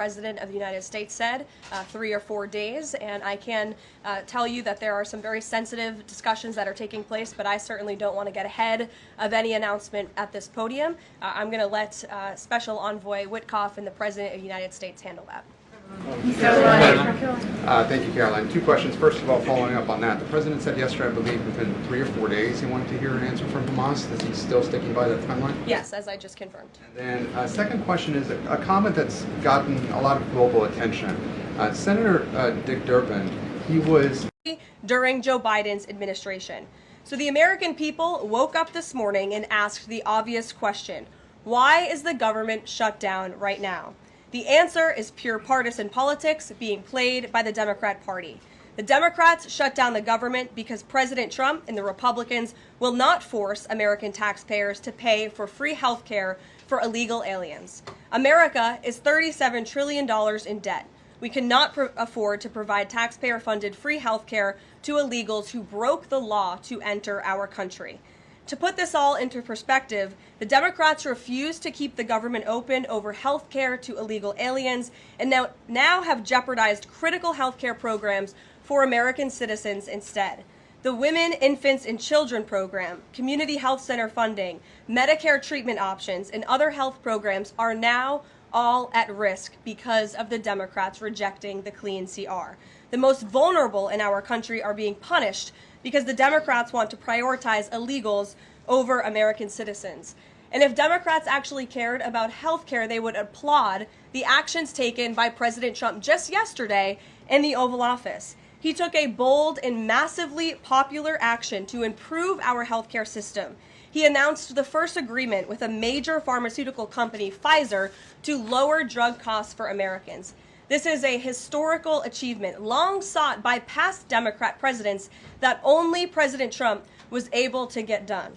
President of the United States said 3 or 4 days, and I can tell you that there are some very sensitive discussions that are taking place, but I certainly don't want to get ahead of any announcement at this podium. I'm going to let Special Envoy Witkoff and the President of the United States handle that. Thank you, Caroline. 2 questions. First of all, following up on that, the President said yesterday, I believe, within 3 or 4 days he wanted to hear an answer from Hamas. Is he still sticking by that timeline? Yes, as I just confirmed. And then second question is a comment that's gotten a lot of global attention. Senator Dick Durbin, he was during Joe Biden's administration. So the American people woke up this morning and asked the obvious question: why is the government shut down right now? The answer is pure partisan politics being played by the Democrat Party. The Democrats shut down the government because President Trump and the Republicans will not force American taxpayers to pay for free health care for illegal aliens. America is $37 trillion in debt. We cannot afford to provide taxpayer-funded free health care to illegals who broke the law to enter our country. To put this all into perspective, the Democrats refused to keep the government open over health care to illegal aliens and now have jeopardized critical health care programs for American citizens instead. The Women, Infants, and Children program, community health center funding, Medicare treatment options, and other health programs are now all at risk because of the Democrats rejecting the clean CR. The most vulnerable in our country are being punished because the Democrats want to prioritize illegals over American citizens. And if Democrats actually cared about health care, they would applaud the actions taken by President Trump just yesterday in the Oval Office. He took a bold and massively popular action to improve our healthcare system. He announced the first agreement with a major pharmaceutical company, Pfizer, to lower drug costs for Americans. This is a historical achievement long sought by past Democrat presidents that only President Trump was able to get done.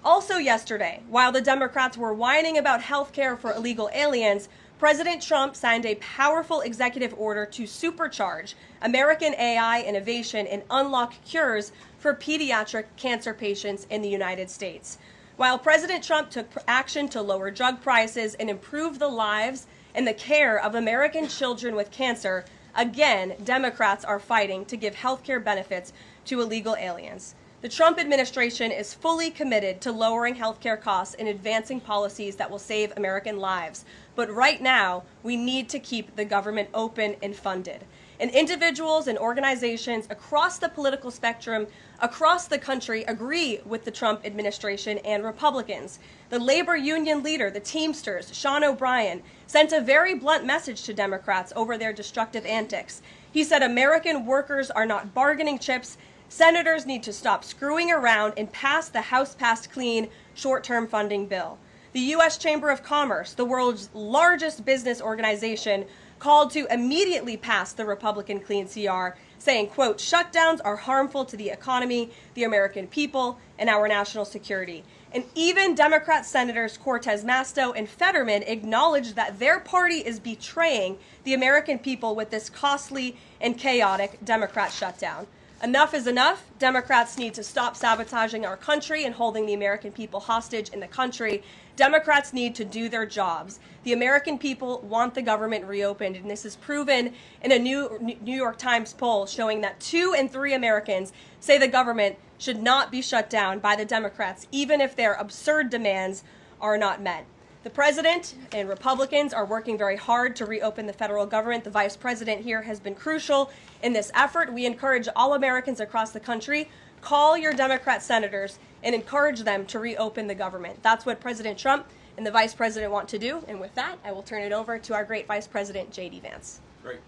Also yesterday, while the Democrats were whining about health care for illegal aliens, President Trump signed a powerful executive order to supercharge American AI innovation and unlock cures for pediatric cancer patients in the United States. While President Trump took action to lower drug prices and improve the lives and the care of American children with cancer, again, Democrats are fighting to give health care benefits to illegal aliens. The Trump administration is fully committed to lowering health care costs and advancing policies that will save American lives. But right now, we need to keep the government open and funded. And individuals and organizations across the political spectrum, across the country, agree with the Trump administration and Republicans. The labor union leader, the Teamsters, Sean O'Brien, sent a very blunt message to Democrats over their destructive antics. He said American workers are not bargaining chips. Senators need to stop screwing around and pass the House-passed clean short-term funding bill. The U.S. Chamber of Commerce, the world's largest business organization, called to immediately pass the Republican Clean CR, saying, quote, shutdowns are harmful to the economy, the American people, and our national security. And even Democrat Senators Cortez Masto and Fetterman acknowledged that their party is betraying the American people with this costly and chaotic Democrat shutdown. Enough is enough. Democrats need to stop sabotaging our country and holding the American people hostage in the country. Democrats need to do their jobs. The American people want the government reopened, and this is proven in a New York Times poll showing that 2 in 3 Americans say the government should not be shut down by the Democrats, even if their absurd demands are not met. The president and Republicans are working very hard to reopen the federal government. The vice president here has been crucial in this effort. We encourage all Americans across the country, call your Democrat senators and encourage them to reopen the government. That's what President Trump and the vice president want to do. And with that, I will turn it over to our great vice president, J.D. Vance. Great.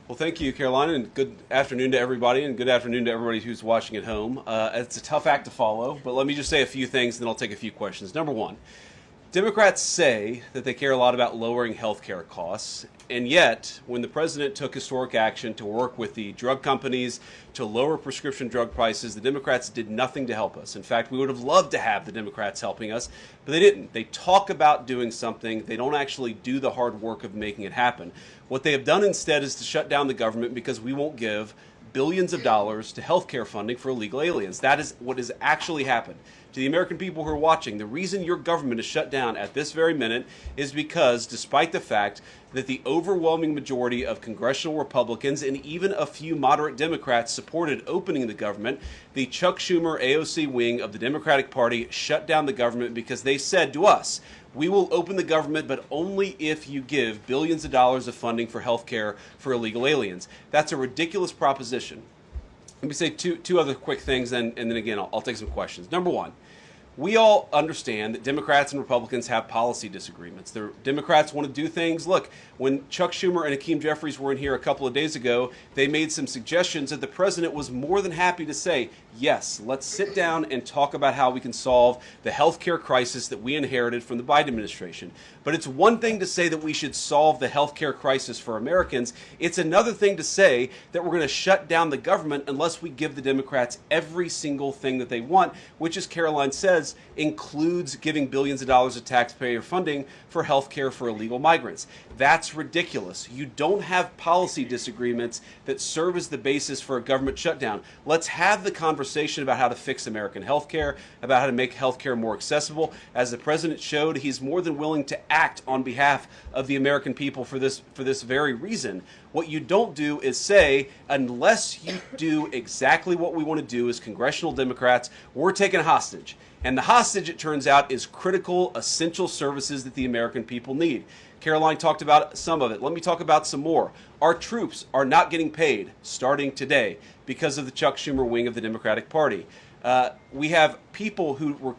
Well, thank you, Caroline, and good afternoon to everybody, and good afternoon to everybody who's watching at home. It's a tough act to follow, but let me just say a few things, and then I'll take a few questions. Number one, Democrats say that they care a lot about lowering health care costs, and yet, when the president took historic action to work with the drug companies to lower prescription drug prices, the Democrats did nothing to help us. In fact, we would have loved to have the Democrats helping us, but they didn't. They talk about doing something. They don't actually do the hard work of making it happen. What they have done instead is to shut down the government because we won't give billions of dollars to healthcare funding for illegal aliens. That is what has actually happened. To the American people who are watching, the reason your government is shut down at this very minute is because, despite the fact that the overwhelming majority of congressional Republicans and even a few moderate Democrats supported opening the government, the Chuck Schumer AOC wing of the Democratic Party shut down the government because they said to us, we will open the government, but only if you give billions of dollars of funding for health care for illegal aliens. That's a ridiculous proposition. Let me say two other quick things, and then again, I'll take some questions. Number one, we all understand that Democrats and Republicans have policy disagreements. The Democrats want to do things. Look, when Chuck Schumer and Hakeem Jeffries were in here a couple of days ago, they made some suggestions that the president was more than happy to say, yes, let's sit down and talk about how we can solve the health care crisis that we inherited from the Biden administration. But it's one thing to say that we should solve the health care crisis for Americans. It's another thing to say that we're going to shut down the government unless we give the Democrats every single thing that they want, which, as Karoline says, includes giving billions of dollars of taxpayer funding for health care for illegal migrants. That's ridiculous. You don't have policy disagreements that serve as the basis for a government shutdown. Let's have the conversation about how to fix American health care, about how to make health care more accessible. As the president showed, he's more than willing to act on behalf of the American people for this very reason. What you don't do is say, unless you do exactly what we want to do as congressional Democrats, we're taking hostage. And the hostage, it turns out, is critical, essential services that the American people need. Karoline talked about some of it. Let me talk about some more. Our troops are not getting paid starting today because of the Chuck Schumer wing of the Democratic Party. We have people who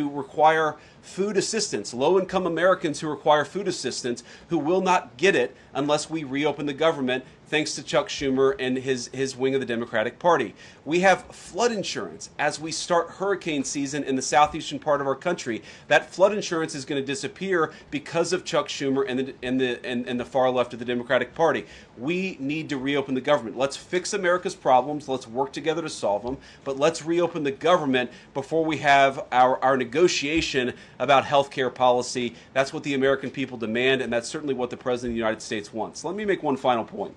require food assistance, low-income Americans who require food assistance, who will not get it unless we reopen the government, thanks to Chuck Schumer and his wing of the Democratic Party. We have flood insurance as we start hurricane season in the southeastern part of our country. That flood insurance is going to disappear because of Chuck Schumer and the far left of the Democratic Party. We need to reopen the government. Let's fix America's problems. Let's work together to solve them. But let's reopen the government before we have our negotiation about health care policy. That's what the American people demand, and that's certainly what the President of the United States wants. Let me make one final point.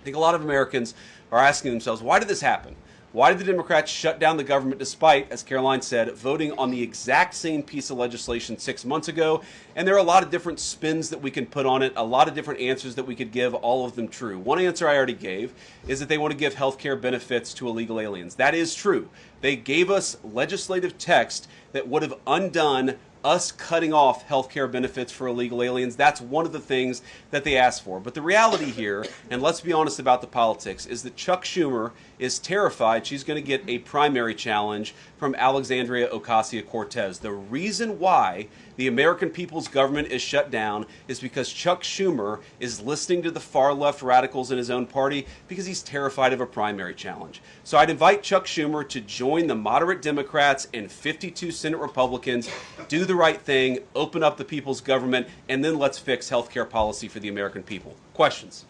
I think a lot of Americans are asking themselves, why did this happen? Why did the Democrats shut down the government despite, as Karoline said, voting on the exact same piece of legislation 6 months ago? And there are a lot of different spins that we can put on it, a lot of different answers that we could give, all of them true. One answer I already gave is that they want to give health care benefits to illegal aliens. That is true. They gave us legislative text that would have undone us cutting off health care benefits for illegal aliens. That's one of the things that they asked for. But the reality here, and let's be honest about the politics, is that Chuck Schumer is terrified she's going to get a primary challenge from Alexandria Ocasio-Cortez. The reason why the American people's government is shut down is because Chuck Schumer is listening to the far left radicals in his own party because he's terrified of a primary challenge. So I'd invite Chuck Schumer to join the moderate Democrats and 52 Senate Republicans, do the right thing, open up the people's government, and then let's fix health care policy for the American people. Questions?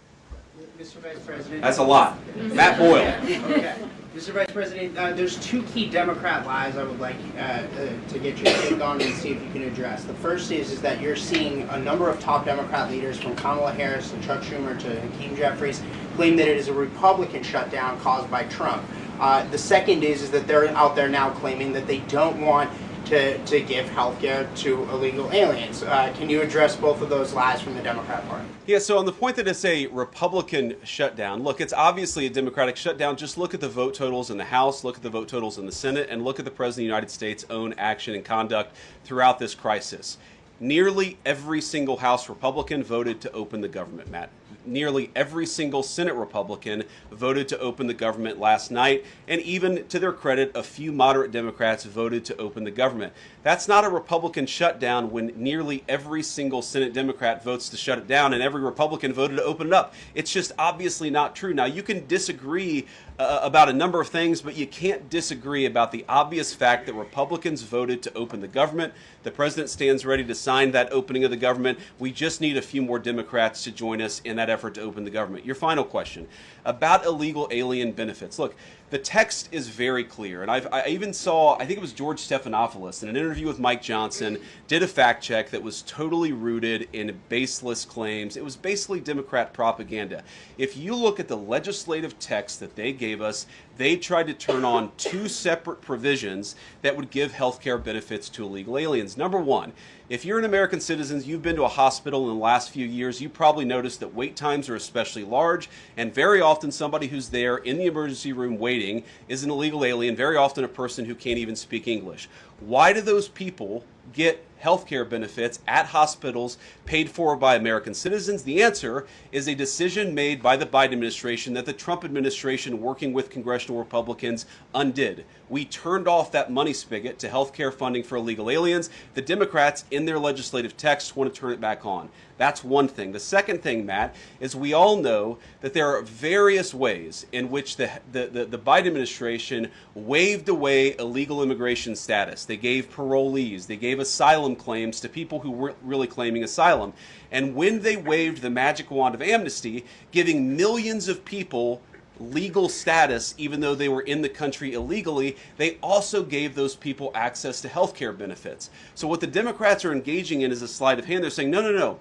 Mr. Vice President. That's a lot. Matt Boyle. Okay. Mr. Vice President, there's two key Democrat lies I would like to get your take on and see if you can address. The first is that you're seeing a number of top Democrat leaders, from Kamala Harris to Chuck Schumer to Hakeem Jeffries, claim that it is a Republican shutdown caused by Trump. The second is that they're out there now claiming that they don't want to give health care to illegal aliens. Can you address both of those lies from the Democrat Party? Yeah, so on the point that it's a Republican shutdown, look, it's obviously a Democratic shutdown. Just look at the vote totals in the House, look at the vote totals in the Senate, and look at the President of the United States' own action and conduct throughout this crisis. Nearly every single House Republican voted to open the government, Matt. Nearly every single Senate Republican voted to open the government last night, and even to their credit, a few moderate Democrats voted to open the government. That's not a Republican shutdown when nearly every single Senate Democrat votes to shut it down and every Republican voted to open it up. It's just obviously not true. Now, you can disagree about a number of things, but you can't disagree about the obvious fact that Republicans voted to open the government. The president stands ready to sign that opening of the government. We just need a few more Democrats to join us in that effort to open the government. Your final question about illegal alien benefits. Look, The text is very clear, and I even saw, I think it was George Stephanopoulos in an interview with Mike Johnson, did a fact check that was totally rooted in baseless claims. It was basically Democrat propaganda. If you look at the legislative text that they gave us, they tried to turn on two separate provisions that would give health care benefits to illegal aliens. Number one, if you're an American citizen, you've been to a hospital in the last few years, you probably noticed that wait times are especially large, and very often somebody who's there in the emergency room waiting is an illegal alien, very often a person who can't even speak English. Why do those people get health care benefits at hospitals paid for by American citizens? The answer is a decision made by the Biden administration that the Trump administration, working with congressional Republicans, undid. We turned off that money spigot to health care funding for illegal aliens. The Democrats, in their legislative text, want to turn it back on. That's one thing. The second thing, Matt, is we all know that there are various ways in which the Biden administration waved away illegal immigration status. They gave parolees, they gave asylum claims to people who weren't really claiming asylum. And when they waved the magic wand of amnesty, giving millions of people legal status even though they were in the country illegally, they also gave those people access to health care benefits. So what the Democrats are engaging in is a sleight of hand. They're saying, no.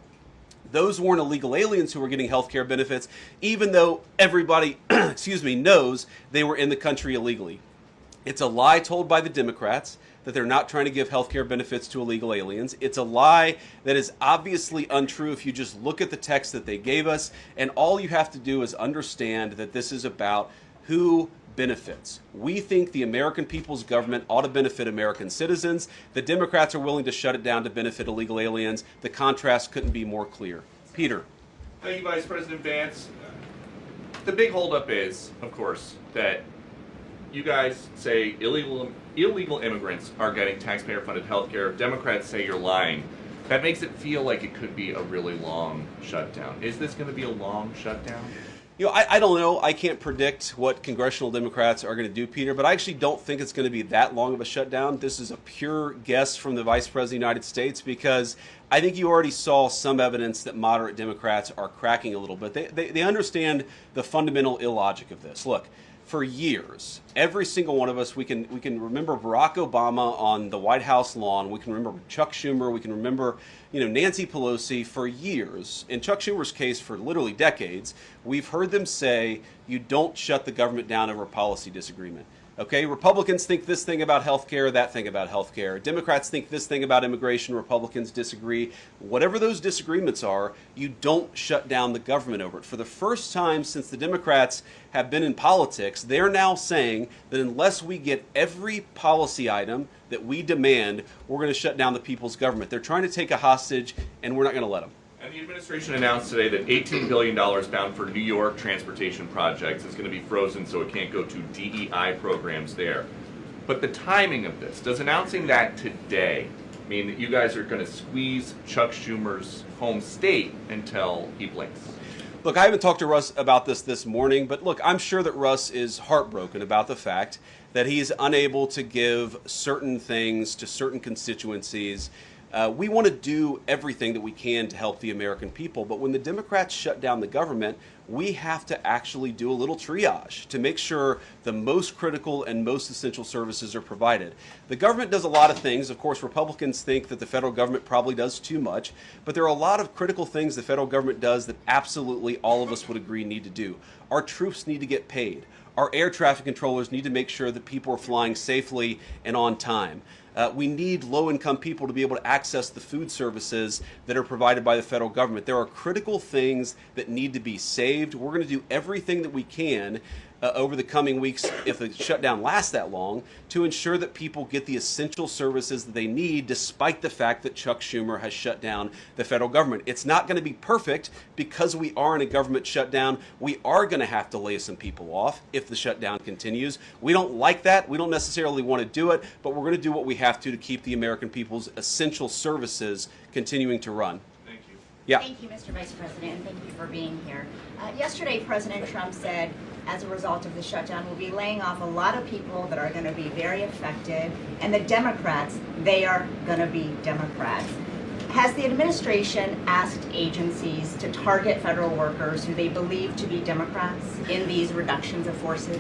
Those weren't illegal aliens who were getting health care benefits, even though everybody, knows they were in the country illegally. It's a lie told by the Democrats that they're not trying to give health care benefits to illegal aliens. It's a lie that is obviously untrue if you just look at the text that they gave us, and all you have to do is understand that this is about who benefits. We think the American people's government ought to benefit American citizens. The Democrats are willing to shut it down to benefit illegal aliens. The contrast couldn't be more clear. Peter. Thank you, Vice President Vance. The big holdup is, of course, that you guys say illegal immigrants are getting taxpayer-funded health care. Democrats say you're lying. That makes it feel like it could be a really long shutdown. Is this going to be a long shutdown? I don't know. I can't predict what congressional Democrats are going to do, Peter, but I actually don't think it's going to be that long of a shutdown. This is a pure guess from the Vice President of the United States because I think you already saw some evidence that moderate Democrats are cracking a little bit. They understand the fundamental illogic of this. Look, for years, every single one of us, we can remember Barack Obama on the White House lawn. We can remember Chuck Schumer. We can remember, Nancy Pelosi. For years, in Chuck Schumer's case, for literally decades, we've heard them say, you don't shut the government down over a policy disagreement. Okay, Republicans think this thing about health care, that thing about health care. Democrats think this thing about immigration. Republicans disagree. Whatever those disagreements are, you don't shut down the government over it. For the first time since the Democrats have been in politics, they're now saying that unless we get every policy item that we demand, we're going to shut down the people's government. They're trying to take a hostage, and we're not going to let them. And the administration announced today that $18 billion bound for New York transportation projects is going to be frozen so it can't go to DEI programs there. But the timing of this, does announcing that today mean that you guys are going to squeeze Chuck Schumer's home state until he blinks? Look, I haven't talked to Russ about this morning, but look, I'm sure that Russ is heartbroken about the fact that he's unable to give certain things to certain constituencies. We want to do everything that we can to help the American people, but when the Democrats shut down the government, we have to actually do a little triage to make sure the most critical and most essential services are provided. The government does a lot of things. Of course, Republicans think that the federal government probably does too much, but there are a lot of critical things the federal government does that absolutely all of us would agree need to do. Our troops need to get paid. Our air traffic controllers need to make sure that people are flying safely and on time. We need low-income people to be able to access the food services that are provided by the federal government. There are critical things that need to be saved. We're going to do everything that we can over the coming weeks, if the shutdown lasts that long, to ensure that people get the essential services that they need, despite the fact that Chuck Schumer has shut down the federal government. It's not going to be perfect because we are in a government shutdown. We are going to have to lay some people off if the shutdown continues. We don't like that. We don't necessarily want to do it, but we're going to do what we have to keep the American people's essential services continuing to run. Thank you. Yeah. Thank you, Mr. Vice President, and thank you for being here. Yesterday, President Trump said, as a result of the shutdown, we'll be laying off a lot of people that are going to be very affected, and the Democrats, they are going to be Democrats. Has the administration asked agencies to target federal workers who they believe to be Democrats in these reductions of forces?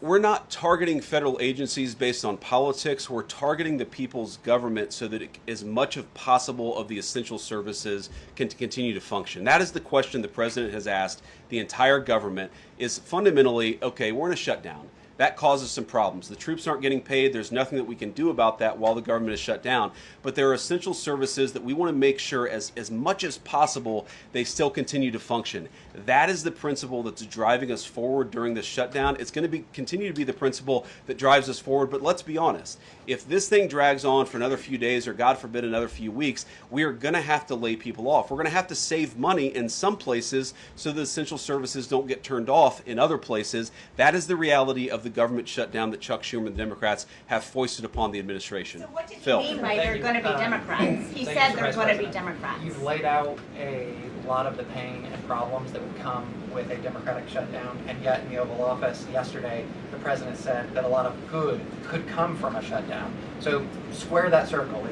We're not targeting federal agencies based on politics. We're targeting the people's government so that as much as possible of the essential services can continue to function. That is the question the president has asked the entire government, is fundamentally, okay, we're in a shutdown. That causes some problems. The troops aren't getting paid. There's nothing that we can do about that while the government is shut down. But there are essential services that we want to make sure as much as possible they still continue to function. That is the principle that's driving us forward during this shutdown. It's going to continue to be the principle that drives us forward. But let's be honest. If this thing drags on for another few days or, God forbid, another few weeks, we are going to have to lay people off. We're going to have to save money in some places so the essential services don't get turned off in other places. That is the reality of the government shutdown that Chuck Schumer and the Democrats have foisted upon the administration. So what did Phil. he mean by they're going to be Democrats? He said they're going to be Democrats. You've laid out a lot of the pain and problems that would come with a Democratic shutdown, and yet in the Oval Office yesterday, the president said that a lot of good could come from a shutdown. So square that circle.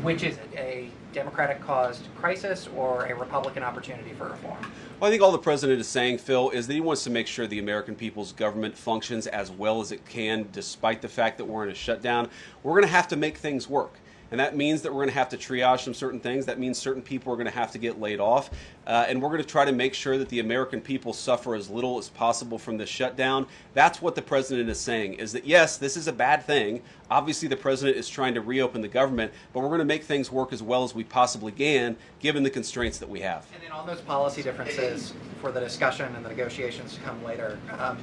Which is it, a Democratic-caused crisis or a Republican opportunity for reform? Well, I think all the president is saying, Phil, is that he wants to make sure the American people's government functions as well as it can, despite the fact that we're in a shutdown. We're going to have to make things work. And that means that we're going to have to triage some certain things. That means certain people are going to have to get laid off. And we're going to try to make sure that the American people suffer as little as possible from this shutdown. That's what the president is saying, is that, yes, this is a bad thing. Obviously, the president is trying to reopen the government, but we're going to make things work as well as we possibly can, given the constraints that we have. And then on those policy differences for the discussion and the negotiations to come later,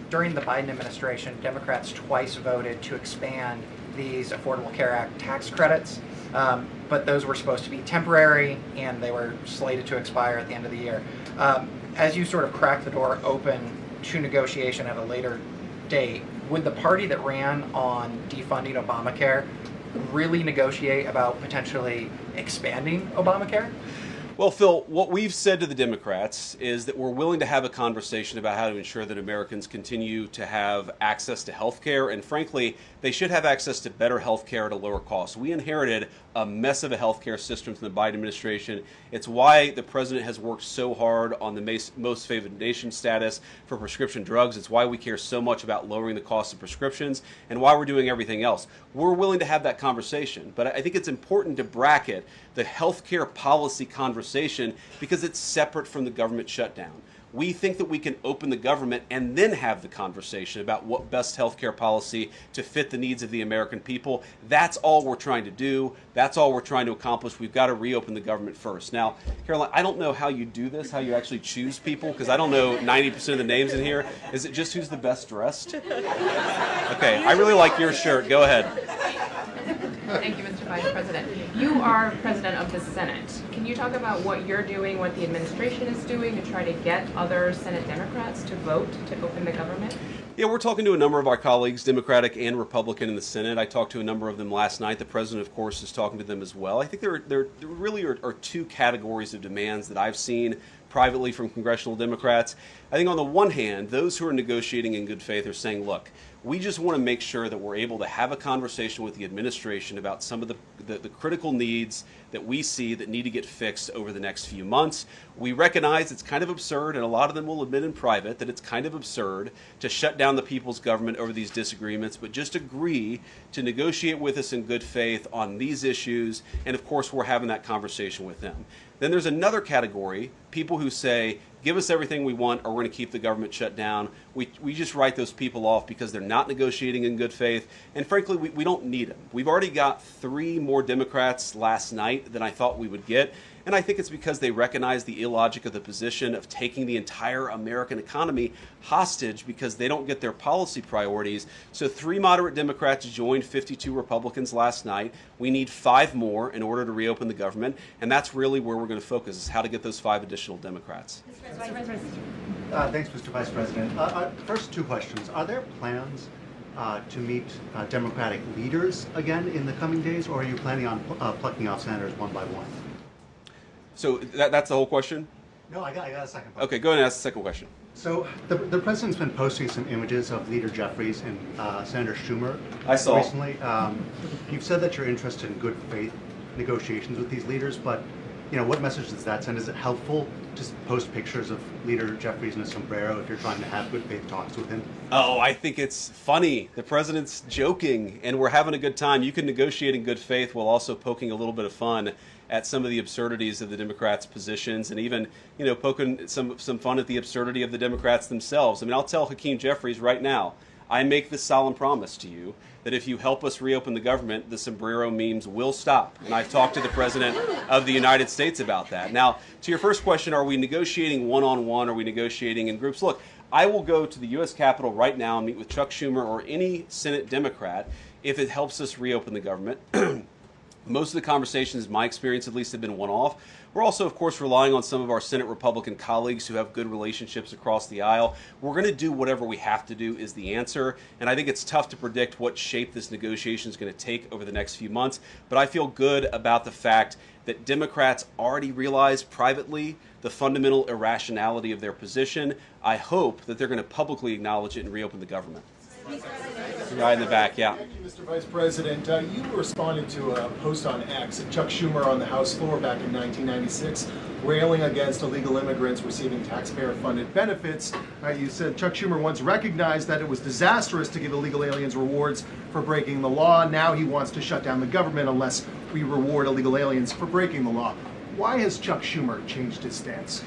during the Biden administration, Democrats twice voted to expand these Affordable Care Act tax credits. But those were supposed to be temporary, and they were slated to expire at the end of the year. As you sort of crack the door open to negotiation at a later date, would the party that ran on defunding Obamacare really negotiate about potentially expanding Obamacare? Well, Phil, what we've said to the Democrats is that we're willing to have a conversation about how to ensure that Americans continue to have access to health care, and frankly, they should have access to better health care at a lower cost. We inherited a mess of a health care system from the Biden administration. It's why the president has worked so hard on the most favored nation status for prescription drugs. It's why we care so much about lowering the cost of prescriptions and why we're doing everything else. We're willing to have that conversation, but I think it's important to bracket the health care policy conversation because it's separate from the government shutdown. We think that we can open the government and then have the conversation about what best healthcare policy to fit the needs of the American people. That's all we're trying to do. That's all we're trying to accomplish. We've got to reopen the government first. Now, Caroline, I don't know how you do this, how you actually choose people, because I don't know 90% of the names in here. Is it just who's the best dressed? Okay, I really like your shirt. Go ahead. Thank you, Mr. Vice President. You are President of the Senate. Can you talk about what you're doing, what the administration is doing to try to get other Senate Democrats to vote to open the government? Yeah, we're talking to a number of our colleagues, Democratic and Republican, in the Senate. I talked to a number of them last night. The president, of course, is talking to them as well. I think there really are two categories of demands that I've seen privately from congressional Democrats. I think on the one hand, those who are negotiating in good faith are saying, look, we just want to make sure that we're able to have a conversation with the administration about some of the critical needs that we see that need to get fixed over the next few months. We recognize it's kind of absurd, and a lot of them will admit in private that it's kind of absurd to shut down the people's government over these disagreements, but just agree to negotiate with us in good faith on these issues, and of course we're having that conversation with them. Then there's another category, people who say, give us everything we want or we're going to keep the government shut down. We just write those people off because they're not negotiating in good faith. And frankly, we don't need them. We've already got 3 more Democrats last night than I thought we would get. And I think it's because they recognize the illogic of the position of taking the entire American economy hostage because they don't get their policy priorities. So 3 moderate Democrats joined 52 Republicans last night. We need 5 more in order to reopen the government. And that's really where we're going to focus, is how to get those 5 additional Democrats. Thanks, Mr. Vice President. First 2 questions. Are there plans to meet Democratic leaders again in the coming days, or are you planning on plucking off senators one by one? So that's the whole question? No, I got a second part. Okay, go ahead and ask the second question. So the president's been posting some images of Leader Jeffries and Senator Schumer I saw. recently. You've said that you're interested in good faith negotiations with these leaders, but what message does that send? Is it helpful to post pictures of Leader Jeffries in a sombrero if you're trying to have good faith talks with him? Oh, I think it's funny. The president's joking, and we're having a good time. You can negotiate in good faith while also poking a little bit of fun at some of the absurdities of the Democrats' positions, and even poking some fun at the absurdity of the Democrats themselves. I mean, I'll tell Hakeem Jeffries right now, I make this solemn promise to you that if you help us reopen the government, the sombrero memes will stop. And I've talked to the President of the United States about that. Now, to your first question, are we negotiating one-on-one? Are we negotiating in groups? Look, I will go to the U.S. Capitol right now and meet with Chuck Schumer or any Senate Democrat if it helps us reopen the government. Most of the conversations, in my experience at least, have been one-off. We're also, of course, relying on some of our Senate Republican colleagues who have good relationships across the aisle. We're going to do whatever we have to do is the answer. And I think it's tough to predict what shape this negotiation is going to take over the next few months. But I feel good about the fact that Democrats already realize privately the fundamental irrationality of their position. I hope that they're going to publicly acknowledge it and reopen the government. The guy in the back, yeah. Thank you, Mr. Vice President. You responded to a post on X of Chuck Schumer on the House floor back in 1996, railing against illegal immigrants receiving taxpayer-funded benefits. You said Chuck Schumer once recognized that it was disastrous to give illegal aliens rewards for breaking the law. Now he wants to shut down the government unless we reward illegal aliens for breaking the law. Why has Chuck Schumer changed his stance?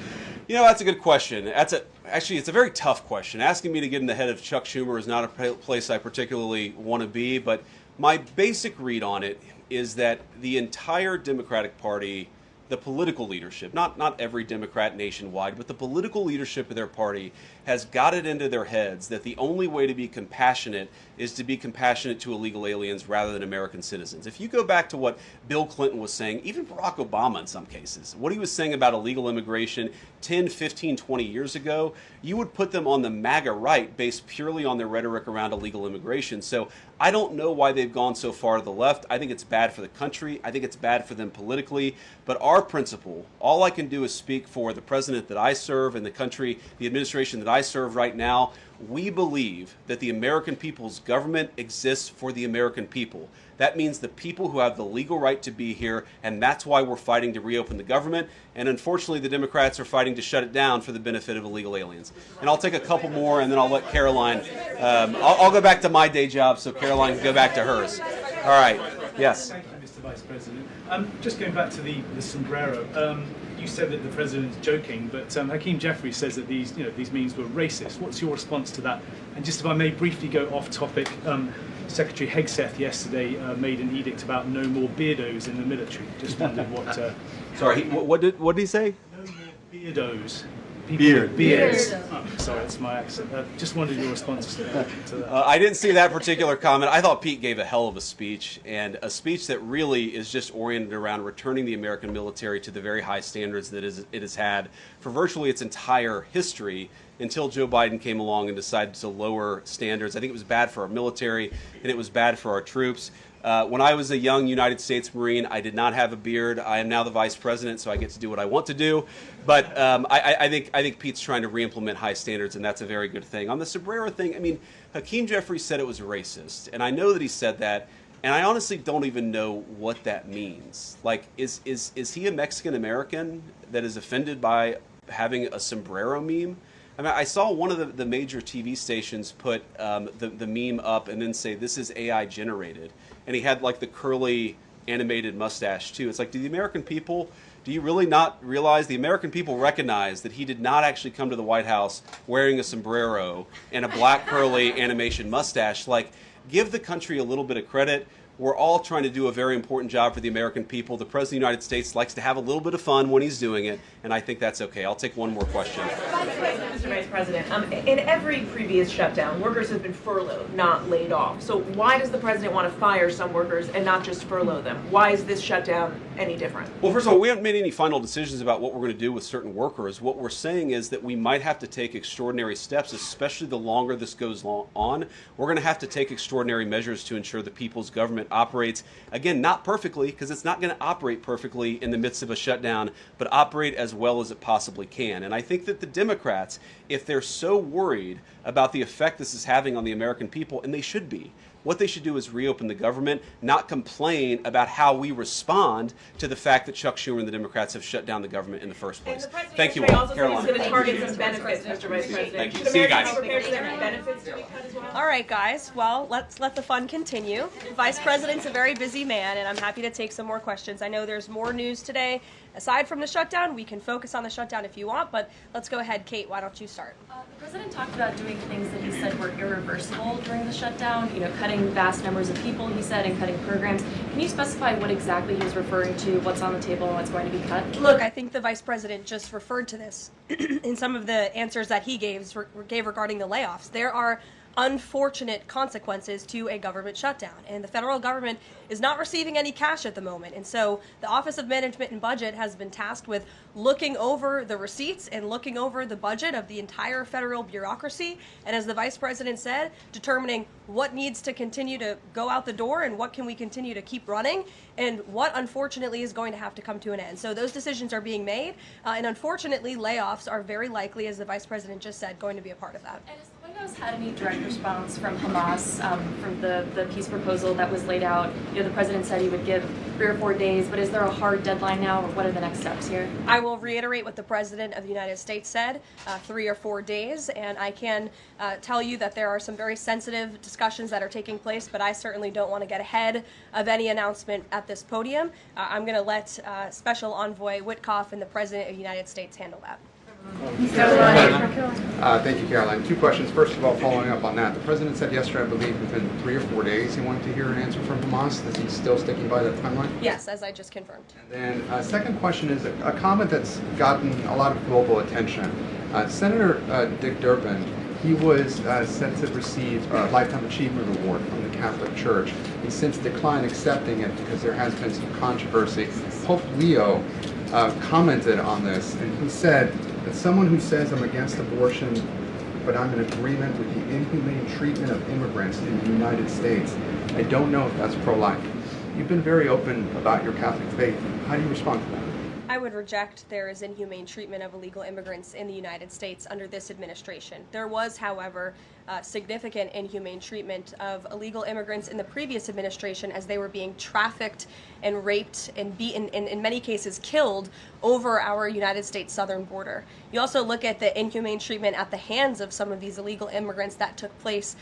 That's a good question. Actually, it's a very tough question. Asking me to get in the head of Chuck Schumer is not a place I particularly want to be, but my basic read on it is that the entire Democratic Party, the political leadership, not every Democrat nationwide, but the political leadership of their party has got it into their heads that the only way to be compassionate is to be compassionate to illegal aliens rather than American citizens. If you go back to what Bill Clinton was saying, even Barack Obama in some cases, what he was saying about illegal immigration 10, 15, 20 years ago, you would put them on the MAGA right based purely on their rhetoric around illegal immigration. So I don't know why they've gone so far to the left. I think it's bad for the country. I think it's bad for them politically. But our principle, all I can do is speak for the president that I serve and the country, the administration that I serve right now. We believe that the American people's government exists for the American people. That means the people who have the legal right to be here, and that's why we're fighting to reopen the government. And unfortunately, the Democrats are fighting to shut it down for the benefit of illegal aliens. And I'll take a couple more, and then I'll let Karoline. I'll go back to my day job so Karoline can go back to hers. All right. Yes. Thank you, Mr. Vice President. Just going back to the sombrero. You said that the president's joking, but Hakeem Jeffries says that these memes were racist. What's your response to that? And just if I may briefly go off topic, Secretary Hegseth yesterday made an edict about no more beardos in the military. Just wondered what. Sorry, what did he say? No more beardos. Beards. Oh, sorry, that's my accent. Just wondered your response to that. I didn't see that particular comment. I thought Pete gave a hell of a speech, and a speech that really is just oriented around returning the American military to the very high standards that it has had for virtually its entire history until Joe Biden came along and decided to lower standards. I think it was bad for our military, and it was bad for our troops. When I was a young United States Marine, I did not have a beard. I am now the vice president, so I get to do what I want to do. But I think Pete's trying to re-implement high standards, and that's a very good thing. On the sombrero thing, I mean, Hakeem Jeffries said it was racist, and I know that he said that, and I honestly don't even know what that means. Like, is he a Mexican American that is offended by having a sombrero meme? I mean, I saw one of the major TV stations put the meme up and then say, this is AI generated. And he had like the curly animated mustache too. It's like, do you really not realize the American people recognize that he did not actually come to the White House wearing a sombrero and a black curly animation mustache? Like, give the country a little bit of credit. We're all trying to do a very important job for the American people. The President of the United States likes to have a little bit of fun when he's doing it, and I think that's okay. I'll take one more question. Mr. Vice President, in every previous shutdown, workers have been furloughed, not laid off. So why does the President want to fire some workers and not just furlough them? Why is this shutdown any different? Well, first of all, we haven't made any final decisions about what we're going to do with certain workers. What we're saying is that we might have to take extraordinary steps, especially the longer this goes on. We're going to have to take extraordinary measures to ensure the people's government operates, again, not perfectly, because it's not going to operate perfectly in the midst of a shutdown, but operate as well as it possibly can. And I think that the Democrats, if they're so worried about the effect this is having on the American people, and they should be, What they should do is reopen the government, not complain about how we respond to the fact that Chuck Schumer and the Democrats have shut down the government in the first place. Thank you all. Also said he's going to target some benefits, Mr. Vice President. Thank you. Should See you Americans guys. prepare for their benefits to be cut as well? All right, guys. Well, let's let the fun continue. The Vice President's a very busy man, and I'm happy to take some more questions. I know there's more news today. Aside from the shutdown, we can focus on the shutdown if you want, but let's go ahead. Kate, why don't you start? The president talked about doing things that he said were irreversible during the shutdown, cutting vast numbers of people, he said, and cutting programs. Can you specify what exactly he was referring to, what's on the table, and what's going to be cut? Look, I think the Vice President just referred to this in some of the answers that he gave regarding the layoffs. There are unfortunate consequences to a government shutdown, and the federal government is not receiving any cash at the moment, and so the Office of Management and Budget has been tasked with looking over the receipts and looking over the budget of the entire federal bureaucracy, and as the Vice President said, determining what needs to continue to go out the door and what can we continue to keep running, and what unfortunately is going to have to come to an end. So those decisions are being made, and unfortunately layoffs are very likely, as the Vice President just said, going to be a part of that. And has the White House had any direct response from Hamas from the peace proposal that was laid out? The president said he would give 3 or 4 days, but is there a hard deadline now, or what are the next steps here? I will reiterate what the President of the United States said, 3 or 4 days, and I can tell you that there are some very sensitive discussions that are taking place, but I certainly don't want to get ahead of any announcement at this podium. I'm going to let Special Envoy Witkoff and the President of the United States handle that. Thank you, Caroline. 2 questions. First of all, following up on that, the President said yesterday, I believe, within 3 or 4 days he wanted to hear an answer from Hamas. Is he still sticking by that timeline? Yes, as I just confirmed. And then second question is a comment that's gotten a lot of global attention. Senator Dick Durbin, he was set to receive a Lifetime Achievement Award from the Catholic Church. He's since declined accepting it because there has been some controversy. Pope Leo commented on this, and he said that someone who says I'm against abortion, but I'm in agreement with the inhumane treatment of immigrants in the United States, I don't know if that's pro-life. You've been very open about your Catholic faith. How do you respond to that? I would reject there is inhumane treatment of illegal immigrants in the United States under this administration. There was, however, significant inhumane treatment of illegal immigrants in the previous administration as they were being trafficked and raped and beaten, and in many cases killed, over our United States southern border. You also look at the inhumane treatment at the hands of some of these illegal immigrants that took place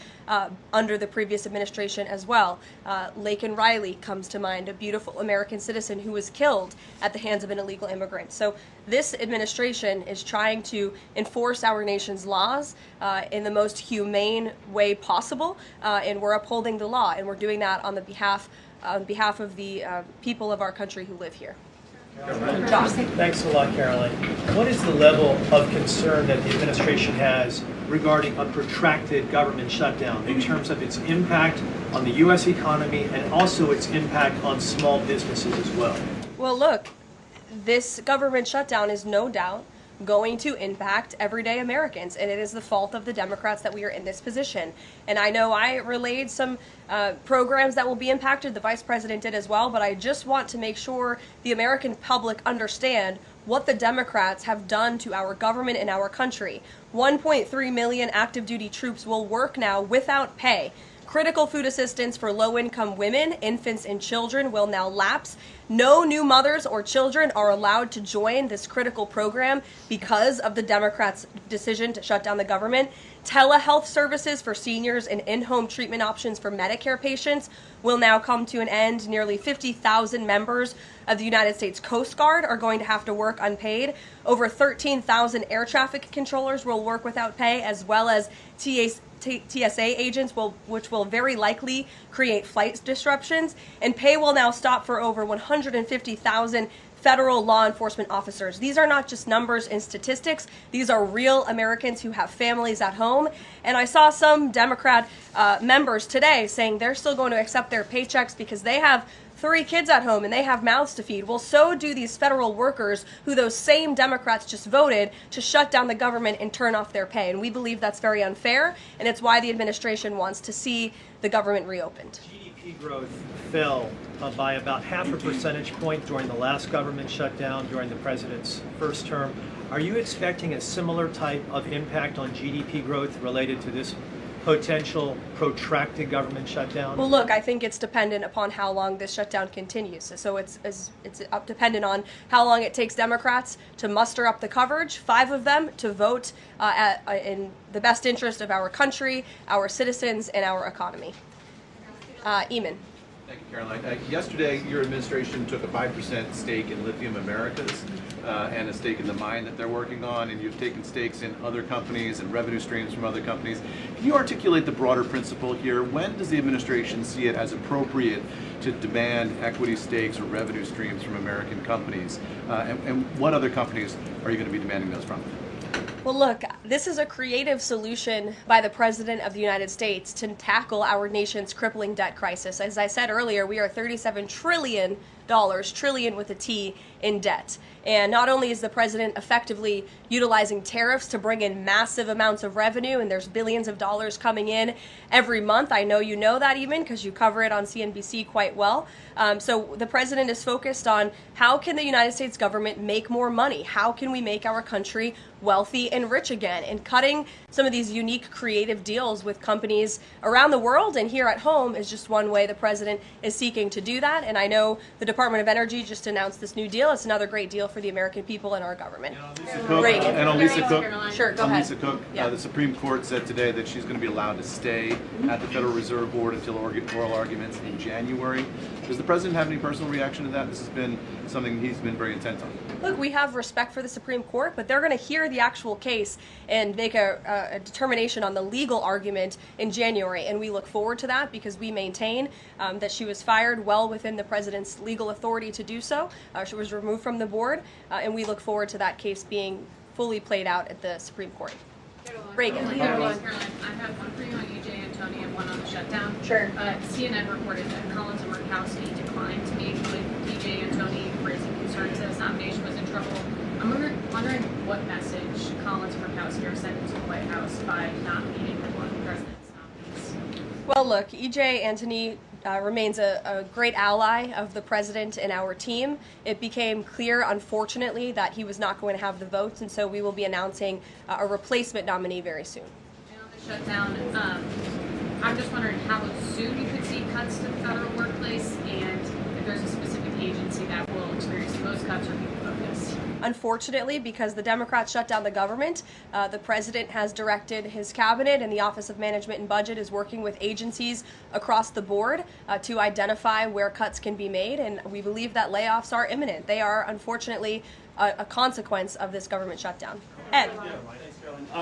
under the previous administration as well. Laken Riley comes to mind, a beautiful American citizen who was killed at the hands of an illegal immigrant. So this administration is trying to enforce our nation's laws in the most humane way possible, and we're upholding the law, and we're doing that on behalf of the people of our country who live here. Josh. Thanks a lot, Caroline. What is the level of concern that the administration has regarding a protracted government shutdown in terms of its impact on the U.S. economy and also its impact on small businesses as well? Well, look, this government shutdown is no doubt going to impact everyday Americans, and it is the fault of the Democrats that we are in this position. And I know I relayed some programs that will be impacted, the Vice President did as well, but I just want to make sure the American public understand what the Democrats have done to our government and our country. 1.3 million active duty troops will work now without pay. Critical food assistance for low-income women, infants, and children will now lapse. No new mothers or children are allowed to join this critical program because of the Democrats' decision to shut down the government. Telehealth services for seniors and in-home treatment options for Medicare patients will now come to an end. Nearly 50,000 members of the United States Coast Guard are going to have to work unpaid. Over 13,000 air traffic controllers will work without pay, as well as TSA agents, which will very likely create flight disruptions. And pay will now stop for over 150,000 federal law enforcement officers. These are not just numbers and statistics. These are real Americans who have families at home. And I saw some Democrat members today saying they're still going to accept their paychecks because they have 3 kids at home and they have mouths to feed. Well, so do these federal workers who those same Democrats just voted to shut down the government and turn off their pay. And we believe that's very unfair, and it's why the administration wants to see the government reopened. GDP growth fell by about 0.5 percentage point during the last government shutdown during the president's first term. Are you expecting a similar type of impact on GDP growth related to this potential protracted government shutdown? Well, look, I think it's dependent upon how long this shutdown continues. So it's dependent on how long it takes Democrats to muster up the coverage, 5 of them, to vote in the best interest of our country, our citizens, and our economy. Eamon. Thank you, Caroline. Yesterday, your administration took a 5% stake in Lithium Americas and a stake in the mine that they're working on, and you've taken stakes in other companies and revenue streams from other companies. Can you articulate the broader principle here? When does the administration see it as appropriate to demand equity stakes or revenue streams from American companies? And what other companies are you going to be demanding those from? Well, look, this is a creative solution by the President of the United States to tackle our nation's crippling debt crisis. As I said earlier, we are $37 trillion, trillion with a T, in debt. And not only is the president effectively utilizing tariffs to bring in massive amounts of revenue, and there's billions of dollars coming in every month. I know you know that, even because you cover it on CNBC quite well. So the president is focused on how can the United States government make more money? How can we make our country wealthy and rich again? And cutting some of these unique creative deals with companies around the world and here at home is just one way the president is seeking to do that. And I know the Department of Energy just announced this new deal. It's another great deal for the American people and our government. And on Lisa Cook, Sure, go ahead. Lisa Cook, Yeah. the Supreme Court said today that she's going to be allowed to stay at the Federal Reserve Board until oral arguments in January. Does the president have any personal reaction to that? This has been something he's been very intent on. Look, we have respect for the Supreme Court, but they're going to hear the actual case and make a determination on the legal argument in January. And we look forward to that because we maintain that she was fired well within the president's legal authority to do so. She was removed from the board, and we look forward to that case being fully played out at the Supreme Court. Reagan. Caroline, I have one for you on EJ and Tony and one on the shutdown. Sure. CNN reported that Collins and Murkowski declined to meet with EJ and Tony, raising concerns that his nomination was in trouble. I'm wondering what message Collins and Murkowski are sending to the White House by not meeting with one of the president's nominees. Well, look, EJ Antony remains a great ally of the president and our team. It became clear, unfortunately, that he was not going to have the votes, and so we will be announcing a replacement nominee very soon. And on the shutdown, I'm just wondering how soon you could see cuts to the federal workplace, and if there's a specific agency that will experience the most cuts or be focused. Unfortunately, because the Democrats shut down the government, the president has directed his cabinet, and the Office of Management and Budget is working with agencies across the board to identify where cuts can be made, and we believe that layoffs are imminent. They are, unfortunately, a consequence of this government shutdown. Ed.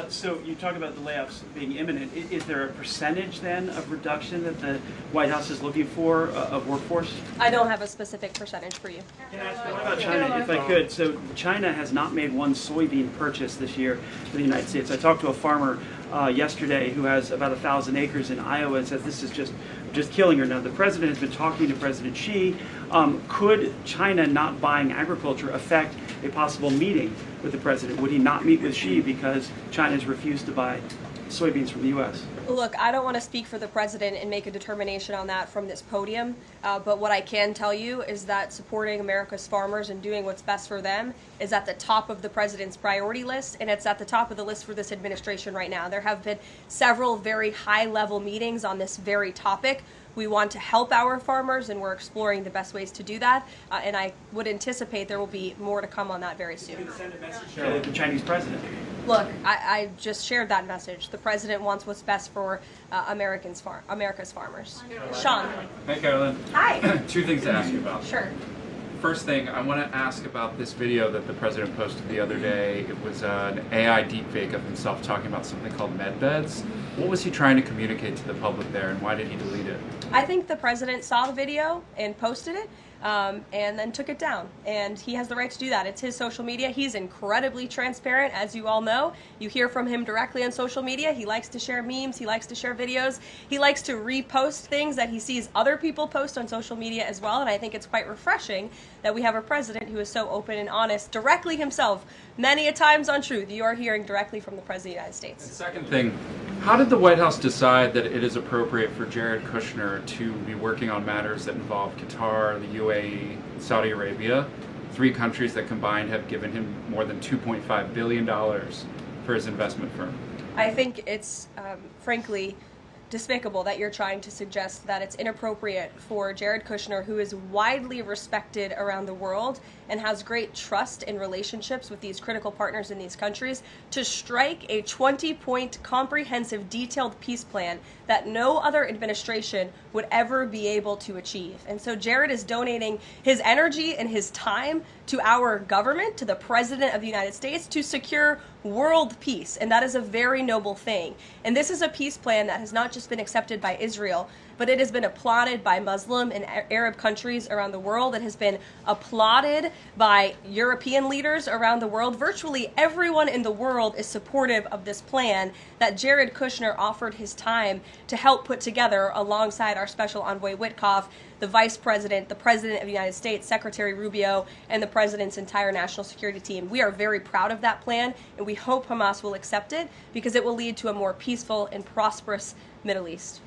So you talk about the layoffs being imminent. Is there a percentage then of reduction that the White House is looking for of workforce? I don't have a specific percentage for you. What about China, if I could? So China has not made one soybean purchase this year for the United States. I talked to a farmer yesterday who has about 1,000 acres in Iowa and says this is just killing her. Now, the president has been talking to President Xi. Could China not buying agriculture affect a possible meeting with the president? Would he not meet with Xi because China has refused to buy soybeans from the U.S.? Look, I don't want to speak for the president and make a determination on that from this podium, but what I can tell you is that supporting America's farmers and doing what's best for them is at the top of the president's priority list, and it's at the top of the list for this administration right now. There have been several very high-level meetings on this very topic. We want to help our farmers, and we're exploring the best ways to do that, and I would anticipate there will be more to come on that very soon. Send a message to the Chinese president. Look, I just shared that message. The president wants what's best for America's farmers. Sean. Hi, Caroline. Hi. 2 things to ask you about. Sure. First thing, I want to ask about this video that the president posted the other day. It was an AI deepfake of himself talking about something called med beds. What was he trying to communicate to the public there, and why did he delete it? I think the president saw the video and posted it, and then took it down. And he has the right to do that. It's his social media. He's incredibly transparent, as you all know. You hear from him directly on social media. He likes to share memes. He likes to share videos. He likes to repost things that he sees other people post on social media as well. And I think it's quite refreshing that we have a president who is so open and honest directly himself, many a times on Truth. You are hearing directly from the President of the United States. And second thing, how did the White House decide that it is appropriate for Jared Kushner to be working on matters that involve Qatar, the UAE, Saudi Arabia, 3 countries that combined have given him more than $2.5 billion for his investment firm? I think it's, frankly, despicable that you're trying to suggest that it's inappropriate for Jared Kushner, who is widely respected around the world and has great trust in relationships with these critical partners in these countries, to strike a 20-point comprehensive detailed peace plan that no other administration would ever be able to achieve. And so Jared is donating his energy and his time to our government, to the President of the United States, to secure world peace. And that is a very noble thing. And this is a peace plan that has not just been accepted by Israel, but it has been applauded by Muslim and Arab countries around the world. It has been applauded by European leaders around the world. Virtually everyone in the world is supportive of this plan that Jared Kushner offered his time to help put together alongside our special envoy Witkoff, the Vice President, the President of the United States, Secretary Rubio, and the President's entire national security team. We are very proud of that plan, and we hope Hamas will accept it because it will lead to a more peaceful and prosperous Middle East.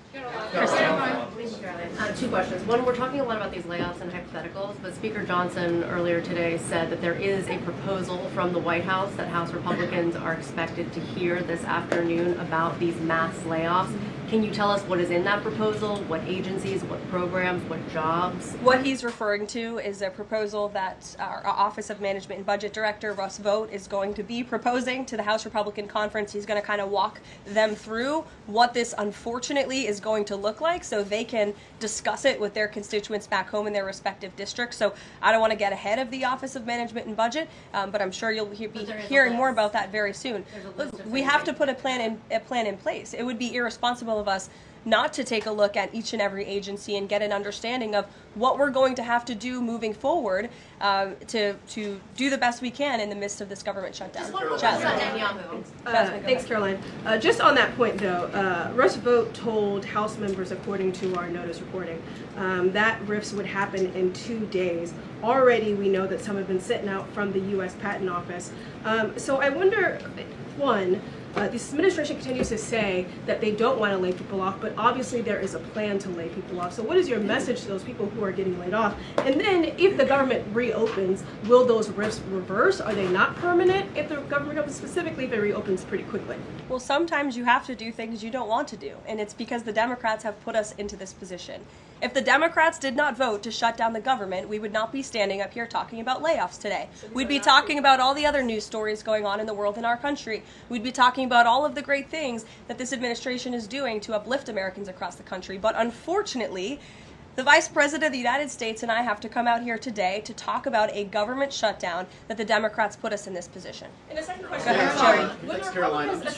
Two questions. One, we're talking a lot about these layoffs and hypotheticals, but Speaker Johnson earlier today said that there is a proposal from the White House that House Republicans are expected to hear this afternoon about these mass layoffs. Can you tell us what is in that proposal? What agencies, what programs, what jobs? What he's referring to is a proposal that our Office of Management and Budget Director, Russ Vought, is going to be proposing to the House Republican Conference. He's going to kind of walk them through what this unfortunately is going to look like so they can discuss it with their constituents back home in their respective districts. So I don't want to get ahead of the Office of Management and Budget, but I'm sure you'll be hearing more about that very soon. Look, we have to put a plan in place. It would be irresponsible of us not to take a look at each and every agency and get an understanding of what we're going to have to do moving forward to do the best we can in the midst of this government shutdown. Thanks, Caroline. Just on that point, though, Russ Vought told House members, according to our notice reporting, that RIFs would happen in 2 days. Already, we know that some have been sitting out from the U.S. Patent Office. So I wonder, one, this administration continues to say that they don't want to lay people off, but obviously there is a plan to lay people off. So what is your message to those people who are getting laid off? And then if the government reopens, will those RIFs reverse? Are they not permanent if the government reopens, specifically if it reopens pretty quickly? Well, sometimes you have to do things you don't want to do, and it's because the Democrats have put us into this position. If the Democrats did not vote to shut down the government, we would not be standing up here talking about layoffs today. We'd be talking about all the other news stories going on in the world in our country. We'd be talking about all of the great things that this administration is doing to uplift Americans across the country. But unfortunately, the Vice President of the United States and I have to come out here today to talk about a government shutdown that the Democrats put us in this position. And a second question. Thanks, Caroline. I'm just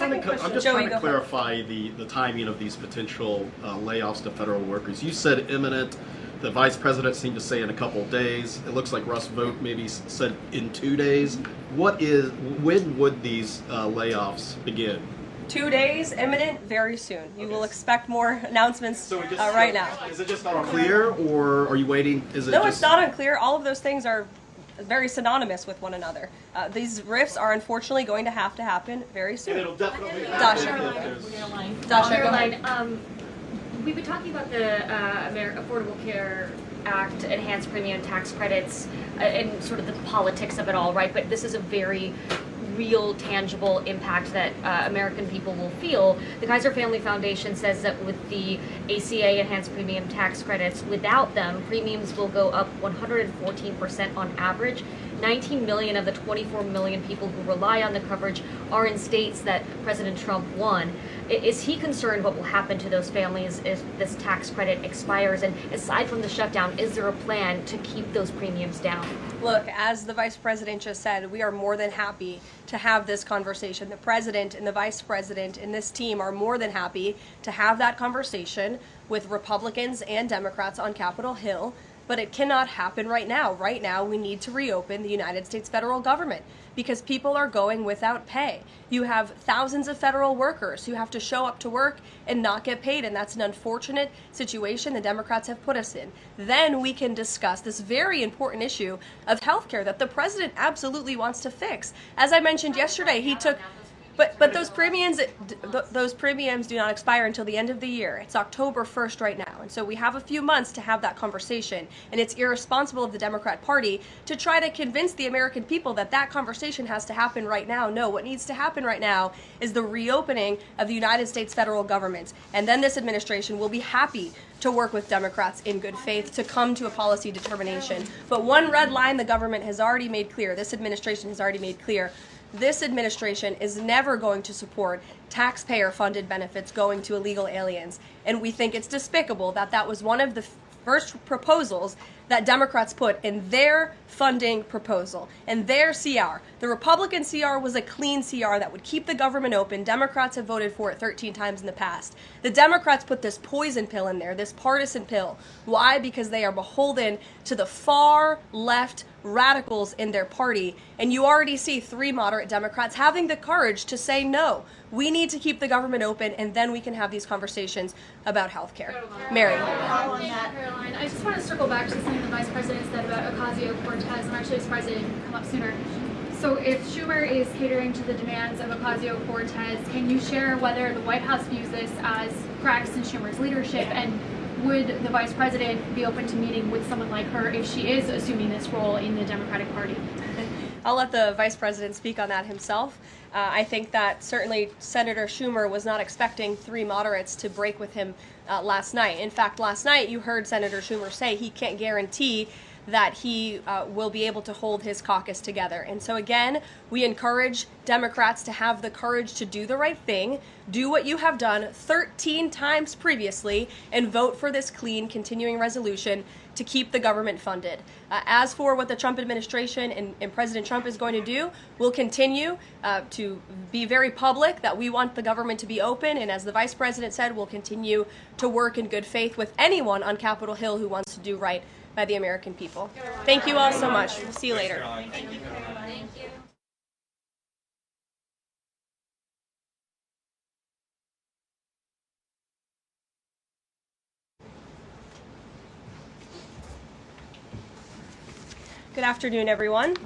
trying to clarify the timing of these potential layoffs to federal workers. You said imminent. The Vice President seemed to say in a couple of days. It looks like Russ Vought maybe said in 2 days. When would these layoffs begin? 2 days, imminent, very soon. You will expect more announcements right now. Is it just not unclear, or are you waiting? No, it's not unclear. All of those things are very synonymous with one another. These RIFs are unfortunately going to happen very soon. And it'll definitely Caroline, we've been talking about the Affordable Care Act, enhanced premium tax credits, and sort of the politics of it all, right? But this is a very real, tangible impact that American people will feel. The Kaiser Family Foundation says that with the ACA enhanced premium tax credits, without them, premiums will go up 114% on average. 19 million of the 24 million people who rely on the coverage are in states that President Trump won. Is he concerned what will happen to those families if this tax credit expires? And aside from the shutdown, is there a plan to keep those premiums down? Look, as the Vice President just said, we are more than happy to have this conversation. The President and the Vice President and this team are more than happy to have that conversation with Republicans and Democrats on Capitol Hill. But it cannot happen right now. Right now, we need to reopen the United States federal government because people are going without pay. You have thousands of federal workers who have to show up to work and not get paid, and that's an unfortunate situation the Democrats have put us in. Then we can discuss this very important issue of healthcare that the President absolutely wants to fix. As I mentioned yesterday, he But those premiums do not expire until the end of the year. It's October 1st right now, and so we have a few months to have that conversation. And it's irresponsible of the Democrat Party to try to convince the American people that that conversation has to happen right now. No, what needs to happen right now is the reopening of the United States federal government, and then this administration will be happy to work with Democrats in good faith to come to a policy determination. But one red line the government has already made clear, this administration has already made clear, this administration is never going to support taxpayer-funded benefits going to illegal aliens. And we think it's despicable that that was one of the first proposals that Democrats put in their funding proposal, in their CR. The Republican CR was a clean CR that would keep the government open. Democrats have voted for it 13 times in the past. The Democrats put this poison pill in there, this partisan pill. Why? Because they are beholden to the far left radicals in their party. And you already see 3 moderate Democrats having the courage to say no. We need to keep the government open, and then we can have these conversations about health care. Mary. Thank you, Caroline. I just want to circle back to something the Vice President said about Ocasio-Cortez. I'm actually surprised it didn't come up sooner. So if Schumer is catering to the demands of Ocasio-Cortez, can you share whether the White House views this as cracks in Schumer's leadership, and would the Vice President be open to meeting with someone like her if she is assuming this role in the Democratic Party? I'll let the Vice President speak on that himself. I think that certainly Senator Schumer was not expecting 3 moderates to break with him last night. In fact, last night you heard Senator Schumer say he can't guarantee that he will be able to hold his caucus together. And so again, we encourage Democrats to have the courage to do the right thing, do what you have done 13 times previously, and vote for this clean continuing resolution to keep the government funded. As for what the Trump administration and President Trump is going to do, we'll continue to be very public that we want the government to be open, and as the Vice President said, we'll continue to work in good faith with anyone on Capitol Hill who wants to do right by the American people. Thank you all so much. We'll see you later. Thank you. Thank you. Good afternoon, everyone.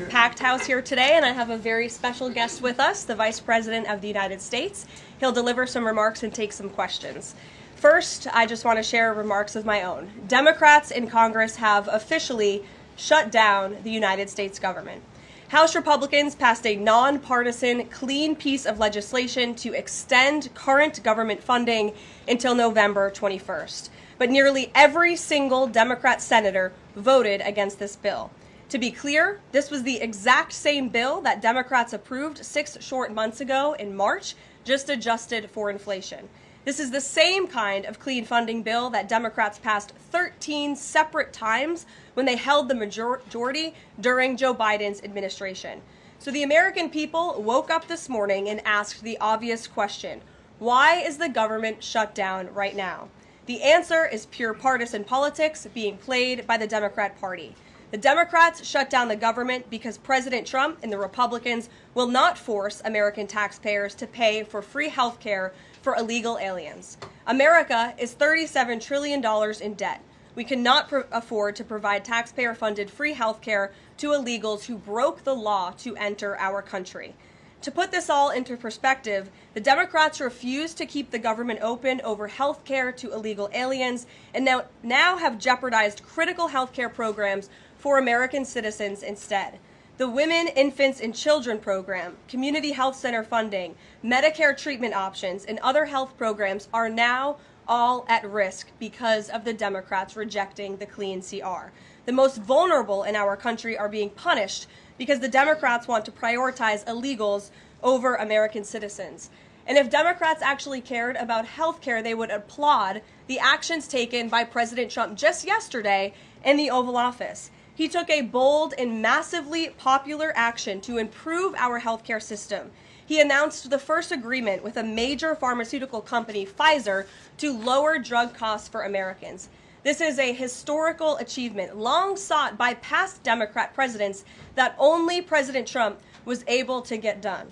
Packed house here today, and I have a very special guest with us, the Vice President of the United States. He'll deliver some remarks and take some questions. First, I just want to share remarks of my own. Democrats in Congress have officially shut down the United States government. House Republicans passed a nonpartisan, clean piece of legislation to extend current government funding until November 21st. But nearly every single Democrat senator voted against this bill. To be clear, this was the exact same bill that Democrats approved 6 short months ago in March, just adjusted for inflation. This is the same kind of clean funding bill that Democrats passed 13 separate times when they held the majority during Joe Biden's administration. So the American people woke up this morning and asked the obvious question: why is the government shut down right now? The answer is pure partisan politics being played by the Democrat Party. The Democrats shut down the government because President Trump and the Republicans will not force American taxpayers to pay for free health care for illegal aliens. America is $37 trillion in debt. We cannot afford to provide taxpayer-funded free health care to illegals who broke the law to enter our country. To put this all into perspective, the Democrats refused to keep the government open over health care to illegal aliens, and now have jeopardized critical health care programs for American citizens instead. The Women, Infants, and Children program, community health center funding, Medicare treatment options, and other health programs are now all at risk because of the Democrats rejecting the clean CR. The most vulnerable in our country are being punished because the Democrats want to prioritize illegals over American citizens. And if Democrats actually cared about health care, they would applaud the actions taken by President Trump just yesterday in the Oval Office. He took a bold and massively popular action to improve our healthcare system. He announced the first agreement with a major pharmaceutical company, Pfizer, to lower drug costs for Americans. This is a historical achievement long sought by past Democrat presidents that only President Trump was able to get done.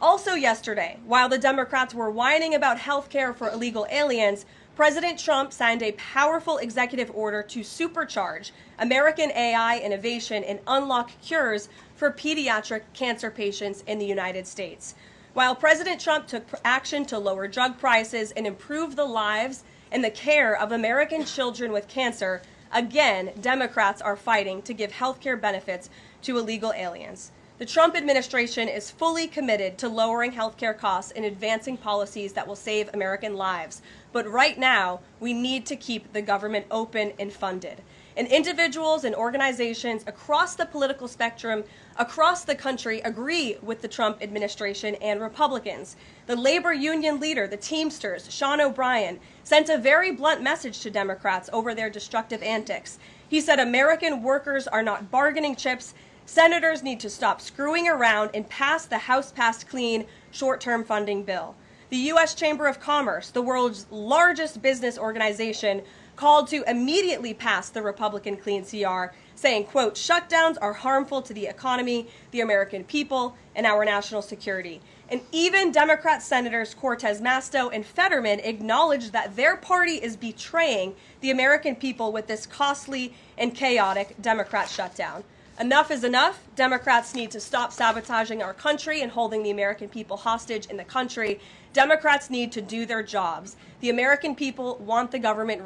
Also yesterday, while the Democrats were whining about health care for illegal aliens, President Trump signed a powerful executive order to supercharge American AI innovation and unlock cures for pediatric cancer patients in the United States. While President Trump took action to lower drug prices and improve the lives and the care of American children with cancer, again, Democrats are fighting to give health care benefits to illegal aliens. The Trump administration is fully committed to lowering healthcare costs and advancing policies that will save American lives. But right now, we need to keep the government open and funded. And individuals and organizations across the political spectrum, across the country, agree with the Trump administration and Republicans. The labor union leader, the Teamsters, Sean O'Brien, sent a very blunt message to Democrats over their destructive antics. He said American workers are not bargaining chips. Senators need to stop screwing around and pass the House-passed clean short-term funding bill. The U.S. Chamber of Commerce, the world's largest business organization, called to immediately pass the Republican clean CR, saying, quote, shutdowns are harmful to the economy, the American people, and our national security. And even Democrat Senators Cortez Masto and Fetterman acknowledged that their party is betraying the American people with this costly and chaotic Democrat shutdown. Enough is enough. Democrats need to stop sabotaging our country and holding the American people hostage in the country. Democrats need to do their jobs. The American people want the government